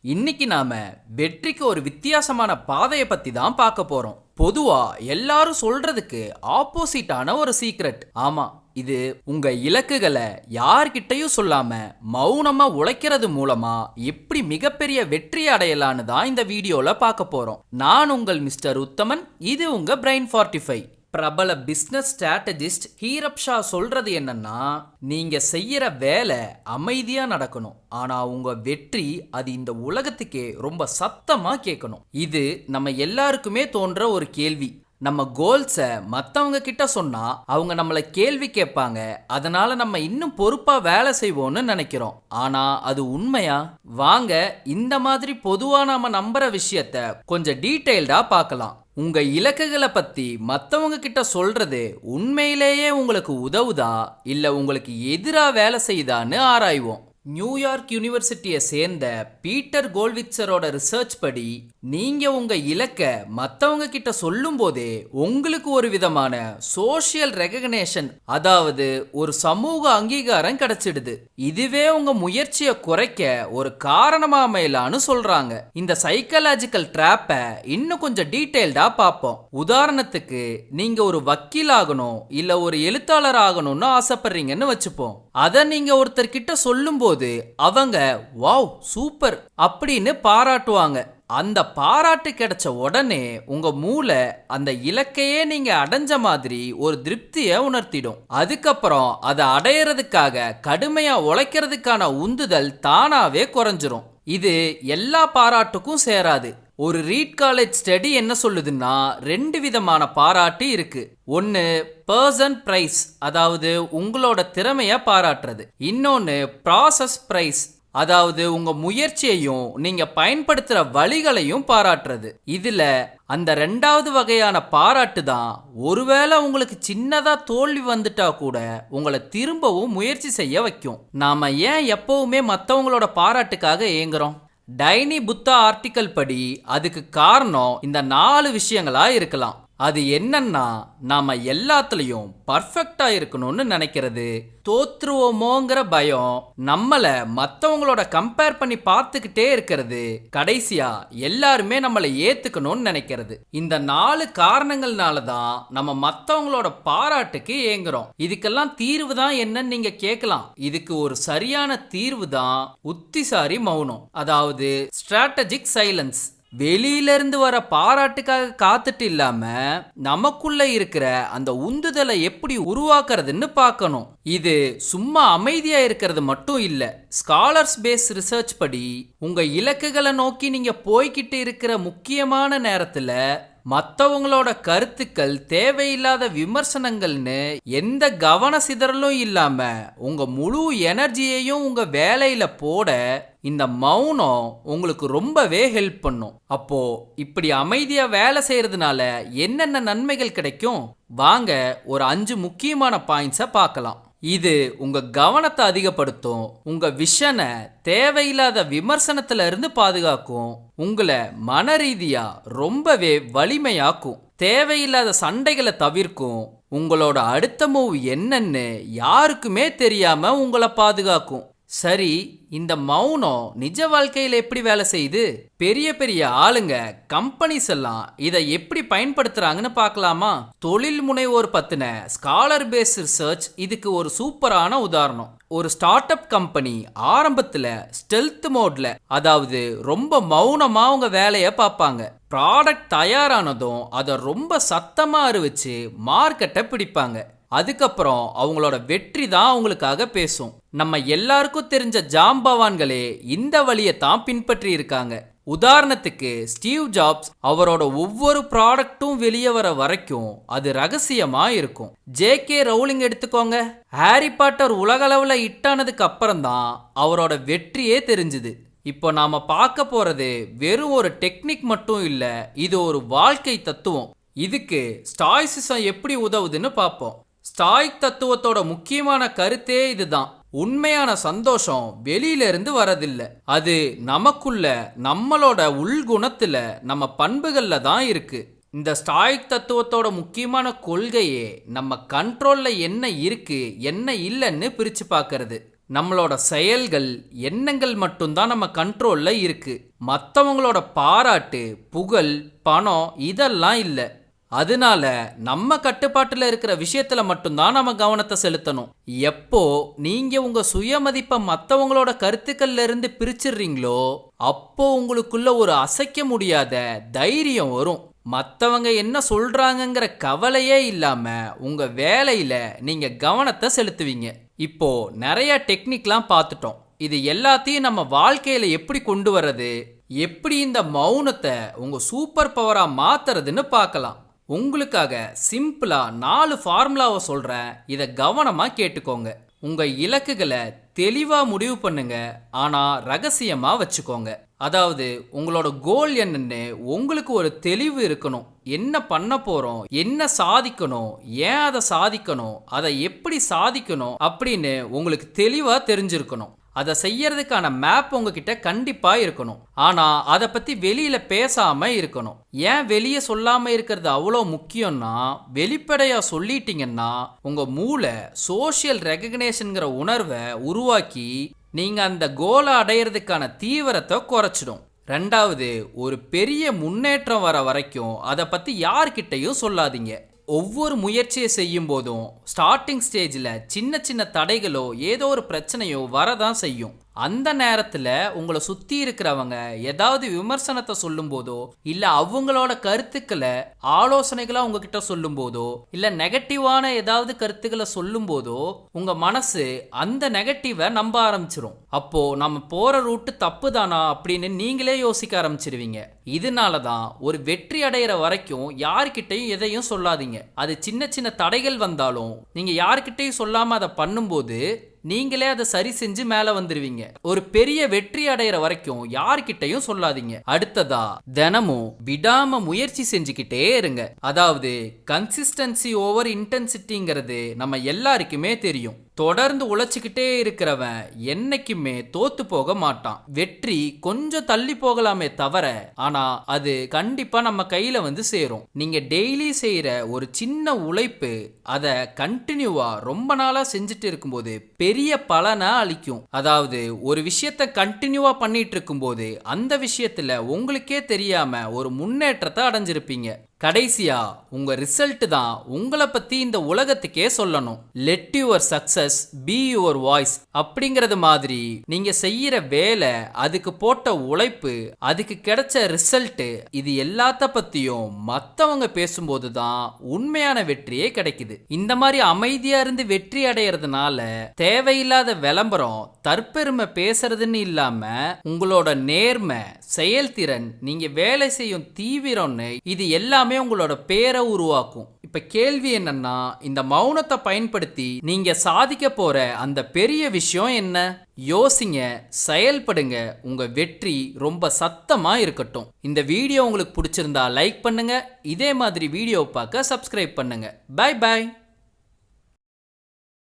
இன்னைக்கு நாம வெற்றிக்கு ஒரு வித்தியாசமான பாதையை பத்தி தான் பார்க்க போறோம். பொதுவா எல்லாரும் சொல்றதுக்கு ஆப்போசிட்டான ஒரு சீக்ரெட். ஆமா, இது உங்க இலக்குகளை யார்கிட்டயும் சொல்லாம மௌனமா உழைக்கிறது மூலமா எப்படி மிகப்பெரிய வெற்றி அடையலான்னு தான் இந்த வீடியோல பார்க்க போறோம். நான் உங்கள் மிஸ்டர் உத்தமன், இது உங்க பிரெயின் 45. பிரபல பிசினஸ் ஸ்ட்ராட்டஜிஸ்ட் ஹீரப் ஷா சொல்றது என்னன்னா, நீங்க செய்யற வேலை அமைதியா நடக்கணும், ஆனா உங்க வெற்றி அது இந்த உலகத்துக்கே ரொம்ப சத்தமா கேட்கணும். இது நம்ம எல்லாருக்குமே தோன்ற ஒரு கேள்வி. நம்ம கோல்ஸை மற்றவங்க கிட்ட சொன்னா அவங்க நம்மளை கேள்வி கேட்பாங்க, அதனால நம்ம இன்னும் பொறுப்பா வேலை செய்வோம்னு நினைக்கிறோம். ஆனா அது உண்மையா? வாங்க இந்த மாதிரி பொதுவா நாம நம்புற விஷயத்த கொஞ்சம் டீடைல்டா பார்க்கலாம். உங்க இலக்குகளை பத்தி மத்தவங்க கிட்ட சொல்றது உண்மையிலேயே உங்களுக்கு உதவுதா இல்ல உங்களுக்கு எதிரா வேலை செய்யுதான்னு ஆராய்வோம். நியூயார்க் யூனிவர்சிட்டியை சேர்ந்த பீட்டர் கோல்விட்சரோட ரிசர்ச் படி, நீங்க உங்க இலக்க மத்தவங்க கிட்ட சொல்லும் போதே உங்களுக்கு ஒரு விதமான சோஷியல் ரெகக்னேஷன், அதாவது ஒரு சமூக அங்கீகாரம் கிடைச்சிடுது. இதுவே உங்க முயற்சியை குறைக்க ஒரு காரணமா அமையலான்னு சொல்றாங்க. இந்த சைக்காலஜிக்கல் ட்ராப்பை இன்னும் கொஞ்சம் டீடைல்டா பார்ப்போம். உதாரணத்துக்கு, நீங்க ஒரு வக்கீல் ஆகணும் இல்ல ஒரு எழுத்தாளர் ஆகணும்னு ஆசைப்படுறீங்கன்னு வச்சுப்போம். அதை நீங்க ஒருத்தர் கிட்ட சொல்லும் போது அவங்க வாவ் சூப்பர் அப்படின்னு பாராட்டுவாங்க. அந்த பாராட்டு கிடைச்ச உடனே உங்க மூளை அந்த இலக்கையே நீங்க அடைஞ்ச மாதிரி ஒரு திருப்தியை உணர்த்திடும். அதுக்கப்புறம் அதை அடையறதுக்காக கடுமையா உழைக்கிறதுக்கான உந்துதல் தானாவே குறைஞ்சிரும். இது எல்லா பாராட்டுக்கும் சேராது. ஒரு ரீட் காலேஜ் ஸ்டடி என்ன சொல்லுதுன்னா, 2 விதமான பாராட்டு இருக்கு. ஒன்னு பர்சன் பிரைஸ், அதாவது உங்களோட திறமைய பாராட்டுறது. இன்னொன்னு ப்ராசஸ் பிரைஸ், அதாவது உங்க முயற்சியையும் நீங்க பயன்படுத்துற வழிகளையும் பாராட்டுறது. இதுல அந்த 2வது வகையான பாராட்டு தான் ஒருவேளை உங்களுக்கு சின்னதா தோல்வி வந்துட்டா கூட உங்களை திரும்பவும் முயற்சி செய்ய வைக்கும். நாம ஏன் எப்பவுமே மற்றவங்களோட பாராட்டுக்காக ஏங்குறோம்? டைனி புத்தா ஆர்டிக்கல் படி அதுக்கு காரணம் இந்த 4 விஷயங்களா இருக்கலாம். அது என்னன்னா, நாம எல்லாத்துலயும் பர்ஃபெக்டா இருக்கணும்னு நினைக்கிறது, தோற்றுவோமோங்கிற பயம், நம்மள மத்தவங்களோட கம்பேர் பண்ணி பார்த்துக்கிட்டே இருக்கிறது, கடைசியா எல்லாருமே நம்மளை ஏத்துக்கணும்னு நினைக்கிறது. இந்த 4 காரணங்கள்னால தான் நம்ம மத்தவங்களோட பாராட்டுக்கு ஏங்குறோம். இதுக்கெல்லாம் தீர்வு தான் என்னன்னு நீங்க கேட்கலாம். இதுக்கு ஒரு சரியான தீர்வு தான் உத்திசாரி மௌனம், அதாவது ஸ்ட்ராட்டஜிக் சைலன்ஸ். வெளியிலிருந்து வர பாராட்டுக்காக காத்துட்டு இல்லாம நமக்குள்ள இருக்கிற அந்த உந்துதலை எப்படி உருவாக்குறதுன்னு பார்க்கணும். இது சும்மா அமைதியா இருக்கிறது மட்டும் இல்ல. ஸ்காலர்ஸ் பேஸ் ரிசர்ச் படி, உங்க இலக்குகளை நோக்கி நீங்க போய்கிட்டு இருக்கிற முக்கியமான நேரத்துல மற்றவங்களோட கருத்துக்கள், தேவையில்லாத விமர்சனங்கள்னு எந்த கவன சிதறலும் இல்லாம உங்க முழு எனர்ஜியையும் உங்க வேலையில போட இந்த மௌனம் உங்களுக்கு ரொம்பவே ஹெல்ப் பண்ணும். அப்போ இப்படி அமைதியா வேலை செய்யறதுனால என்னென்ன நன்மைகள் கிடைக்கும்? வாங்க ஒரு 5 முக்கியமான பாயிண்ட்ஸை பார்க்கலாம். இது உங்க கவனத்தை அதிகப்படுத்தும், உங்க விஷனை தேவையில்லாத விமர்சனத்துல இருந்து பாதுகாக்கும், உங்களை மன ரீதியா ரொம்பவே வலிமையாக்கும், தேவையில்லாத சண்டைகளை தவிர்க்கும், உங்களோட அடுத்த மூவ் என்னன்னு யாருக்குமே தெரியாம உங்களை பாதுகாக்கும். சரி, இந்த மௌனம் நிஜ வாழ்க்கையில் எப்படி வேலை செய்யுது? பெரிய பெரிய ஆளுங்க, கம்பெனிஸ் எல்லாம் இதை எப்படி பயன்படுத்துறாங்கன்னு பார்க்கலாமா? தொழில் முனைவோர் பத்தின ஸ்காலர் பேஸ் ரிசர்ச் இதுக்கு ஒரு சூப்பரான உதாரணம். ஒரு ஸ்டார்ட் அப் கம்பெனி ஆரம்பத்துல ஸ்டெல்த் மோட்ல, அதாவது ரொம்ப மௌனமா அவங்க வேலையை பார்ப்பாங்க. ப்ராடக்ட் தயாரானதும் அதை ரொம்ப சத்தமா அறிவிச்சு மார்க்கெட்டை பிடிப்பாங்க. அதுக்கப்புறம் அவங்களோட வெற்றி தான் அவங்களுக்காக பேசும். நம்ம எல்லாருக்கும் தெரிஞ்ச ஜாம்பவான்களே இந்த வழியை தான் பின்பற்றி இருக்காங்க. உதாரணத்துக்கு, ஸ்டீவ் ஜாப்ஸ் அவரோட ஒவ்வொரு ப்ராடக்ட்டும் வெளியே வர வரைக்கும் அது ரகசியமா இருக்கும். ஜே.கே. ரவுலிங் எடுத்துக்கோங்க. ஹாரி பாட்டர் உலகளவுல ஹிட்டானதுக்கு அப்புறம் தான் அவரோட வெற்றியே தெரிஞ்சுது. இப்போ நாம பார்க்க போறது வெறும் ஒரு டெக்னிக் மட்டும் இல்ல, இது ஒரு வாழ்க்கை தத்துவம். இதுக்கு ஸ்டாய்சிசம் எப்படி உதவுதுன்னு பார்ப்போம். ஸ்டாய்க் தத்துவத்தோட முக்கியமான கருத்தே இதுதான். உண்மையான சந்தோஷம் வெளியில இருந்து வரதில்லை, அது நமக்குள்ள, நம்மளோட உள்குணத்துல, நம்ம பண்புகள்ல தான் இருக்கு. இந்த ஸ்டாய்க் தத்துவத்தோட முக்கியமான கொள்கையே நம்ம கண்ட்ரோல்ல என்ன இருக்கு என்ன இல்லைன்னு பிரிச்சு பார்க்கறது. நம்மளோட செயல்கள் எண்ணங்கள் மட்டும்தான் நம்ம கண்ட்ரோல்ல இருக்கு. மற்றவங்களோட பாராட்டு, புகழ், பணம் இதெல்லாம் இல்லை. அதனால நம்ம கட்டுப்பாட்டுல இருக்கிற விஷயத்துல மட்டும்தான் நம்ம கவனத்தை செலுத்தணும். எப்போ நீங்க உங்க சுயமதிப்பை மற்றவங்களோட கருத்துக்கள்ல இருந்து பிரிச்சிடுறீங்களோ அப்போ உங்களுக்குள்ள ஒரு அசைக்க முடியாத தைரியம் வரும். மற்றவங்க என்ன சொல்றாங்கங்கிற கவலையே இல்லாம உங்க வேலையில நீங்க கவனத்தை செலுத்துவீங்க. இப்போ நிறைய டெக்னிக்லாம் பார்த்துட்டோம். இது எல்லாத்தையும் நம்ம வாழ்க்கையில எப்படி கொண்டு வர்றது, எப்படி இந்த மௌனத்தை உங்க சூப்பர் பவரா மாத்துறதுன்னு பார்க்கலாம். உங்களுக்காக சிம்பிளா 4 ஃபார்முலாவை சொல்றேன். இதை கவனமா கேட்டுக்கோங்க. உங்க இலக்குகளை தெளிவா முடிவு பண்ணுங்க, ஆனா ரகசியமா வச்சுக்கோங்க. அதாவது உங்களோட கோல் என்னன்னு உங்களுக்கு ஒரு தெளிவு இருக்கணும். என்ன பண்ண போறோம், என்ன சாதிக்கணும், ஏன் அதை சாதிக்கணும், அதை எப்படி சாதிக்கணும் அப்படின்னு உங்களுக்கு தெளிவா தெரிஞ்சிருக்கணும். அதை செய்யறதுக்கான மேப் உங்ககிட்ட கண்டிப்பா இருக்கணும். ஆனா அதை பத்தி வெளியில பேசாம இருக்கணும். ஏன் வெளியே சொல்லாம இருக்கிறது அவ்வளோ முக்கியம்னா, வெளிப்படையா சொல்லிட்டீங்கன்னா உங்க மூளை சோஷியல் ரெகக்னேஷன்ங்கிற உணர்வை உருவாக்கி நீங்க அந்த கோலை அடையிறதுக்கான தீவிரத்தை குறைச்சிடும். ரெண்டாவது, ஒரு பெரிய முன்னேற்றம் வர வரைக்கும் அதை பத்தி யார்கிட்டையும் சொல்லாதீங்க. ஒவ்வொரு முயற்சியை செய்யும் போதும் ஸ்டார்டிங் ஸ்டேஜில் சின்ன சின்ன தடைகளோ ஏதோ ஒரு பிரச்சனையோ வரதான் செய்யும். அந்த நேரத்தில் உங்களை சுற்றி இருக்கிறவங்க ஏதாவது விமர்சனத்தை சொல்லும் போதோ இல்லை அவங்களோட கருத்துக்களை ஆலோசனைகளாக உங்ககிட்ட சொல்லும் போதோ இல்லை நெகட்டிவான ஏதாவது கருத்துக்களை சொல்லும் போதோ உங்கள் மனசு அந்த நெகட்டிவை நம்ப ஆரம்பிச்சிரும். அப்போ நம்ம போகிற ரூட்டு தப்பு தானா அப்படின்னு நீங்களே யோசிக்க ஆரம்பிச்சிருவீங்க. இதனால தான் ஒரு வெற்றி அடைகிற வரைக்கும் யார்கிட்டையும் எதையும் சொல்லாதீங்க. அது சின்ன சின்ன தடைகள் வந்தாலும் நீங்கள் யார்கிட்டையும் சொல்லாமல் அதை பண்ணும்போது நீங்களே அதை சரி செஞ்சு மேல வந்துருவீங்க. ஒரு பெரிய வெற்றி அடைகிற வரைக்கும் யார்கிட்டையும் சொல்லாதீங்க. அடுத்ததா, தினமும் விடாம முயற்சி செஞ்சுக்கிட்டே இருங்க. அதாவது கன்சிஸ்டன்சி ஓவர் இன்டென்சிட்டிங்கிறது நம்ம எல்லாருக்குமே தெரியும். தொடர்ந்து உழைச்சிக்கிட்டே இருக்கிறவன் என்னைக்குமே தோத்து போக மாட்டான். வெற்றி கொஞ்சம் தள்ளி போகலாமே தவிர ஆனா அது கண்டிப்பா நம்ம கையில வந்து சேரும். நீங்க டெய்லி செய்யற ஒரு சின்ன உழைப்பு அதை கண்டினியூவா ரொம்ப நாளா செஞ்சுட்டு இருக்கும்போது பெரிய பலனை அளிக்கும். அதாவது ஒரு விஷயத்த கண்டினியூவா பண்ணிட்டு இருக்கும்போது அந்த விஷயத்துல உங்களுக்கே தெரியாம ஒரு முன்னேற்றத்தை அடைஞ்சிருப்பீங்க. கடைசியா உங்க ரிசல்ட் தான் உங்களை பத்தி இந்த உலகத்துக்கே சொல்லணும். Let your success be your voice அப்படிங்கறது மாதிரி நீங்க செய்யற வேலை, அதுக்கு போட்ட உழைப்பு, அதுக்கு கிடைச்ச ரிசல்ட், இது எல்லாத்த பத்தியும் மத்தவங்க பேசும்போது தான் உண்மையான வெற்றியே கிடைக்குது. இந்த மாதிரி அமைதியா இருந்து வெற்றி அடையறதுனால தேவையில்லாத விளம்பரம், தற்பெருமை பேசுறதுன்னு இல்லாம உங்களோட நேர்மை, செயல்திறன், நீங்க வேலை செய்யும் தீவிரம்னு இது எல்லாமே உங்களோட பேரை உருவாக்கும். இப்ப கேள்வி என்னன்னா, இந்த மௌனத்தை பயன்படுத்தி நீங்க சாதிக்க போற அந்த பெரிய விஷயம் என்ன? யோசிங்க, செயல்படுங்க. உங்க வெற்றி ரொம்ப சத்தமா இருக்கட்டும். இந்த வீடியோ உங்களுக்கு பிடிச்சிருந்தா லைக் பண்ணுங்க. இதே மாதிரி வீடியோ பார்க்க சப்ஸ்கிரைப் பண்ணுங்க. Bye by.